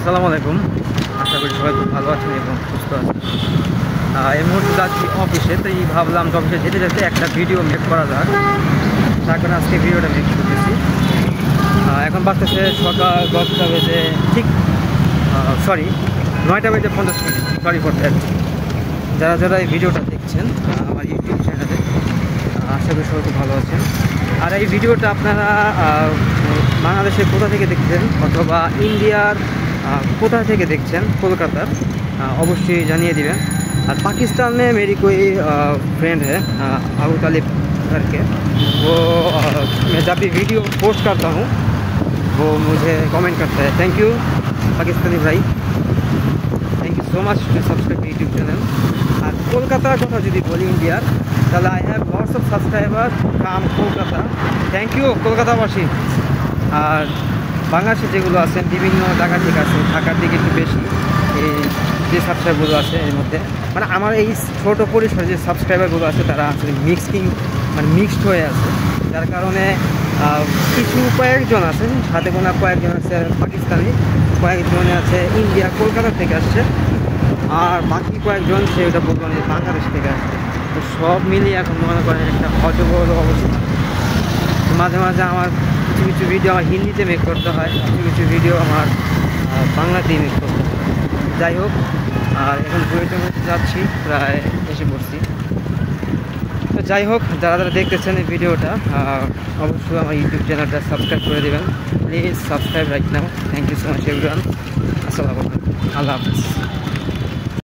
আসসালামু আলাইকুম। আশা করি সবাই খুব ভালো আছেন এবং সুস্থ আছেন। এই মুহূর্তে যাচ্ছি অফিসে, তাই ভাবলাম যে অফিসে যেতে যেতে একটা ভিডিও মেক করা যাক, তার কারণে আজকে ভিডিওটা মেক করতেছি। এখন বাজতেছে সকাল 10টা বেজে ঠিক 9টা বেজে 50 মিনিট। Sorry for that. যারা যারা এই ভিডিওটা দেখছেন আমার ইউটিউব চ্যানেলে, আশা করি সবাই খুব ভালো আছেন। আর এই ভিডিওটা আপনারা বাংলাদেশের কোথা থেকে দেখছেন অথবা ইন্ডিয়ার কোথা থেকে দেখছেন, কলকাতার, অবশ্যই জাनिए दिवें। और पाकिस्तान में मेरी कोई फ्रेंड है अबू तालिब करके, वो मैं जब भी वीडियो पोस्ट करता हूँ वो मुझे कमेंट करता है, थैंक यू पाकिस्तानी भाई, thank you so much to subscribe YouTube channel. और कोलकातार कथा जो बोली इंडियार, তাহলে I have lots of subscriber from Kolkata, thank you কলকাতাবাসী। আর বাংলাদেশে যেগুলো আছেন বিভিন্ন জায়গা থেকে আছে, ঢাকার দিকে একটু বেশি এই যে সাবস্ক্রাইবারগুলো আছে, এর মধ্যে মানে আমার এই ছোটো পরিসরে যে সাবস্ক্রাইবারগুলো আছে তারা আসলে মিক্সড হয়ে আছে, যার কারণে কিছু কয়েকজন আছে, সাথে কোনো কয়েকজন আছে পাকিস্তানি, কয়েকজন আছে ইন্ডিয়া কলকাতা থেকে আসছে, আর বাকি কয়েকজন সে ওটা বলতো বাংলাদেশ থেকে আসছে। তো সব মিলিয়ে এখন মনে করেন একটা অজগর অবস্থা। তো মাঝে মাঝে আমার কিছু কিছু ভিডিও আমার হিন্দিতে মেক করতে হয়, কিছু কিছু ভিডিও আমার বাংলাতেই মেক করতে হয়। যাই হোক, আর এখন ঘুরতে ঘুরতে যাচ্ছি, প্রায় এসে পড়ছি। তো যাই হোক, যারা যারা দেখতেছেন এই ভিডিওটা অবশ্যই আমার ইউটিউব চ্যানেলটা সাবস্ক্রাইব করে দেবেন, please subscribe right now. Thank you so much everyone. আসসালামু আলাইকুম, আল্লাহ হাফিজ।